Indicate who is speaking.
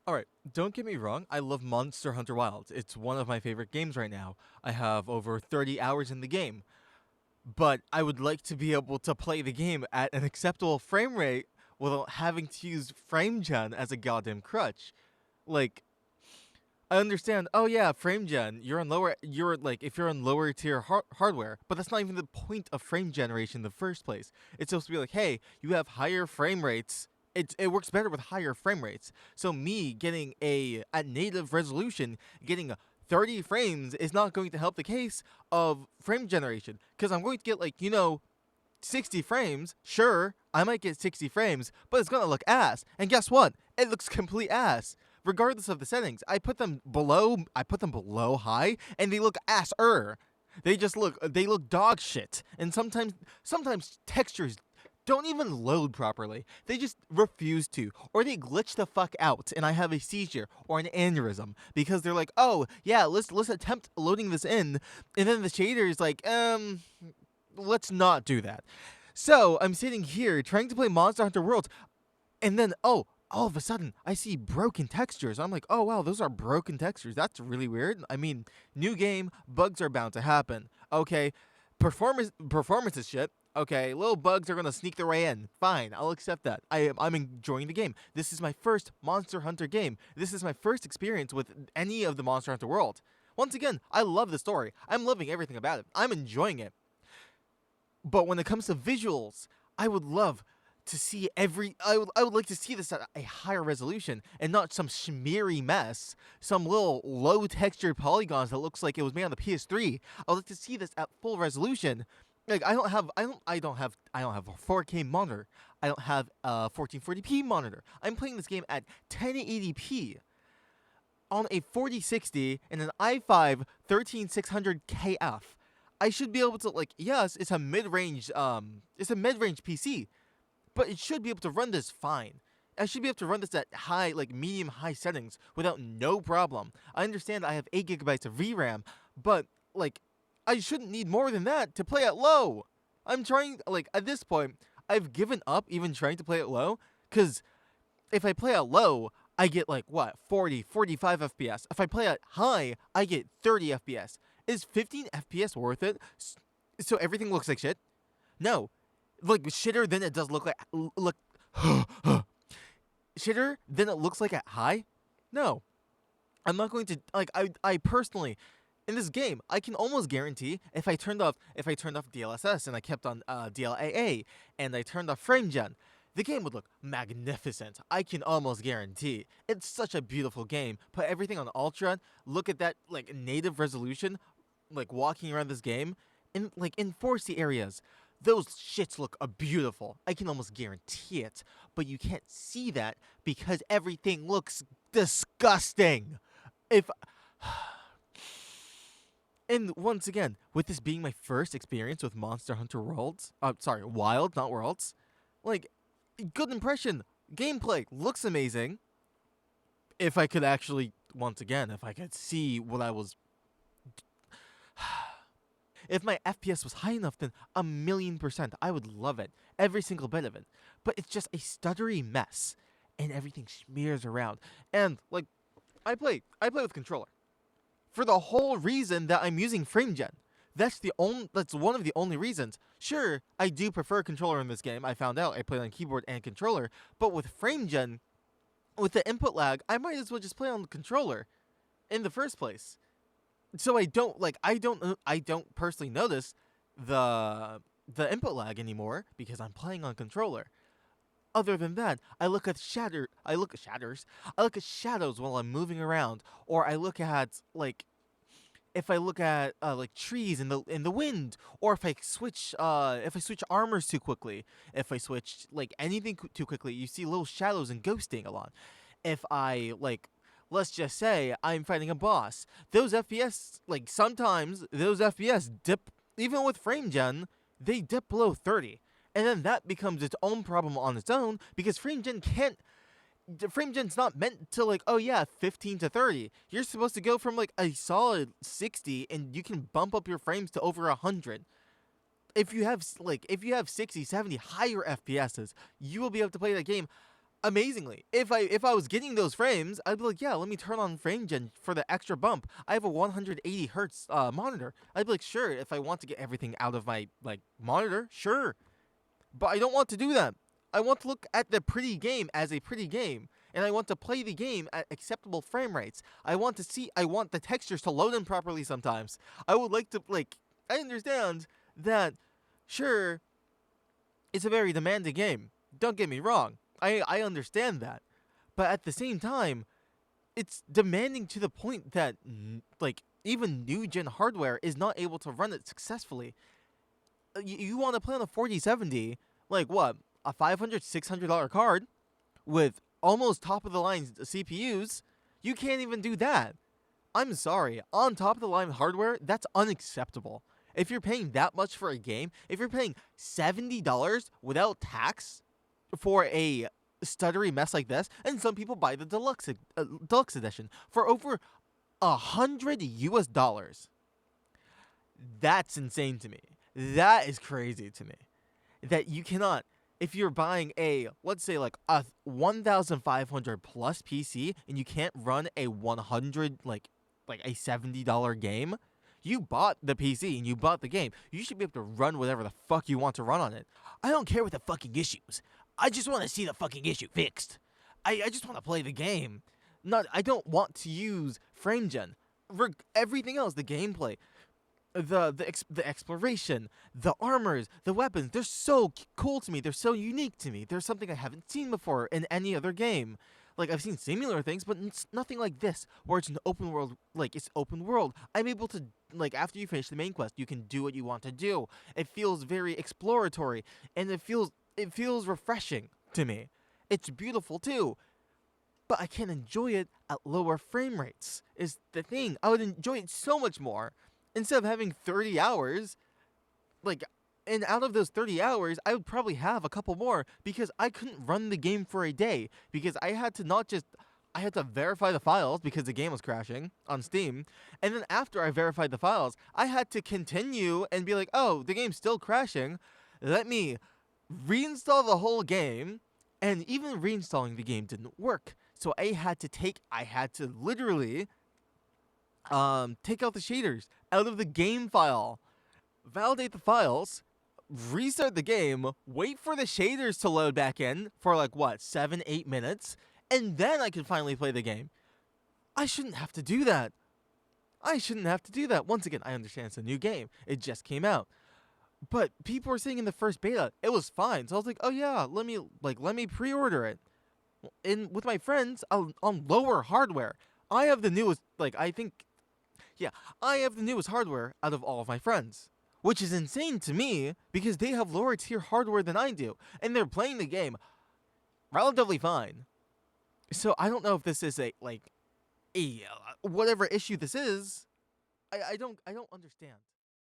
Speaker 1: Alright, don't get me wrong, I love Monster Hunter Wilds. It's one of my favorite games right now. I have over 30 hours in the game. But I would like to be able to play the game at an acceptable frame rate without having to use frame gen as a goddamn crutch. Like, I understand. Oh yeah, frame gen. You're on lower. You're like if you're on lower tier hardware, but that's not even the point of frame generation in the first place. It's supposed to be like, hey, you have higher frame rates. It works better with higher frame rates. So me getting a at native resolution, getting 30 frames is not going to help the case of frame generation because I'm going to get 60 frames. Sure, I might get 60 frames, but it's gonna look ass. And guess what? It looks complete ass. Regardless of the settings, I put them below high, and they look ass-er. They look dog shit. And sometimes textures don't even load properly. They just refuse to, or they glitch the fuck out, and I have a seizure or an aneurysm because they're like, oh yeah, let's attempt loading this in, and then the shader is like, let's not do that. So I'm sitting here trying to play Monster Hunter Worlds, and then all of a sudden I see broken textures. I'm like, oh wow, those are broken textures. That's really weird. I mean, new game, bugs are bound to happen. Okay, performance is shit. Okay, little bugs are gonna sneak their way in. Fine, I'll accept that. I'm enjoying the game. This is my first Monster Hunter game. This is my first experience with any of the Monster Hunter world. Once again, I love the story. I'm loving everything about it. I'm enjoying it. But when it comes to visuals, I would love to see I would like to see this at a higher resolution and not some smeary mess, some little low textured polygons that looks like it was made on the PS3. I would like to see this at full resolution. Like I don't have a 4K monitor. I don't have a 1440p monitor. I'm playing this game at 1080p on a 4060 and an i5 13600KF. I should be able to yes, it's a mid-range PC, but it should be able to run this fine. I should be able to run this at high, medium high settings without no problem. I understand I have 8 gigabytes of VRAM, but I shouldn't need more than that to play at low. I'm trying at this point, I've given up even trying to play it low cuz if I play at low, I get 40, 45 FPS. If I play at high, I get 30 FPS. Is 15 FPS worth it? So everything looks like shit? No. Shitter than it does look shitter than it looks like at high? No. I'm not going to I personally in this game, I can almost guarantee if I turned off DLSS and I kept on DLAA and I turned off frame gen, the game would look magnificent. I can almost guarantee. It's such a beautiful game. Put everything on ultra. Look at that native resolution, walking around this game, and enforce the areas. Those shits look beautiful. I can almost guarantee it. But you can't see that because everything looks disgusting. If And once again, with this being my first experience with Monster Hunter Worlds, sorry, Wild, not Worlds, like, good impression. Gameplay looks amazing. If I could actually, once again, if I could see what I was. If my FPS was high enough, then 1,000,000%, I would love it. Every single bit of it. But it's just a stuttery mess. And everything smears around. And, I play with controller for the whole reason that I'm using FrameGen. That's one of the only reasons. Sure, I do prefer controller in this game. I found out I played on keyboard and controller, but with FrameGen, with the input lag, I might as well just play on the controller in the first place. So I don't personally notice the input lag anymore because I'm playing on controller. Other than that, I look at shatters. I look at shadows while I'm moving around, or I look at if I look at trees in the wind, or if I switch armors too quickly, if I switch anything too quickly, you see little shadows and ghosting a lot. If I let's just say I'm fighting a boss, those FPS sometimes those FPS dip even with frame gen, they dip below 30. And then that becomes its own problem on its own because frame gen's not meant to oh yeah 15 to 30. You're supposed to go from a solid 60 and you can bump up your frames to over 100. If you have 60, 70 higher FPSs, you will be able to play that game amazingly. If I was getting those frames, I'd be like, yeah, let me turn on frame gen for the extra bump. I have a 180 hertz monitor. I'd be like, sure, if I want to get everything out of my monitor, sure. But I don't want to do that. I want to look at the pretty game as a pretty game, and I want to play the game at acceptable frame rates. I want the textures to load in properly sometimes. I would like to I understand that sure, it's a very demanding game. Don't get me wrong. I understand that. But at the same time, it's demanding to the point that even new gen hardware is not able to run it successfully. You want to play on a 4070, like what? A $500, $600 card with almost top of the line CPUs? You can't even do that. I'm sorry. On top of the line hardware, that's unacceptable. If you're paying that much for a game, if you're paying $70 without tax for a stuttery mess like this, and some people buy the deluxe edition for over $100 US, that's insane to me. That is crazy to me. That you cannot, if you're buying a, let's say like a 1,500 plus PC and you can't run a 100 like a $70 game. You bought the PC and you bought the game. You should be able to run whatever the fuck you want to run on it. I don't care what the fucking issues. I just want to see the fucking issue fixed. I just want to play the game. I don't want to use frame gen. Everything else, the gameplay, the exploration, the armors, the weapons, they're so cool to me. They're so unique to me. They're something I haven't seen before in any other game. Like, I've seen similar things, but it's nothing like this, where it's an open world, it's open world. I'm able to, after you finish the main quest, you can do what you want to do. It feels very exploratory, and it feels refreshing to me. It's beautiful, too. But I can't enjoy it at lower frame rates, is the thing. I would enjoy it so much more. Instead of having 30 hours, and out of those 30 hours, I would probably have a couple more because I couldn't run the game for a day because I had to verify the files because the game was crashing on Steam. And then after I verified the files, I had to continue and be like, oh, the game's still crashing. Let me reinstall the whole game. And even reinstalling the game didn't work. So I had to literally take out the shaders out of the game file, validate the files, restart the game, wait for the shaders to load back in for 7-8 minutes, and then I can finally play the game. I shouldn't have to do that. Once again, I understand it's a new game. It just came out. But people were saying in the first beta, it was fine. So I was like, oh yeah, let me pre-order it. With my friends on lower hardware. I have the newest, I have the newest hardware out of all of my friends. Which is insane to me because they have lower tier hardware than I do. And they're playing the game relatively fine. So I don't know if this is a whatever issue this is. I don't understand.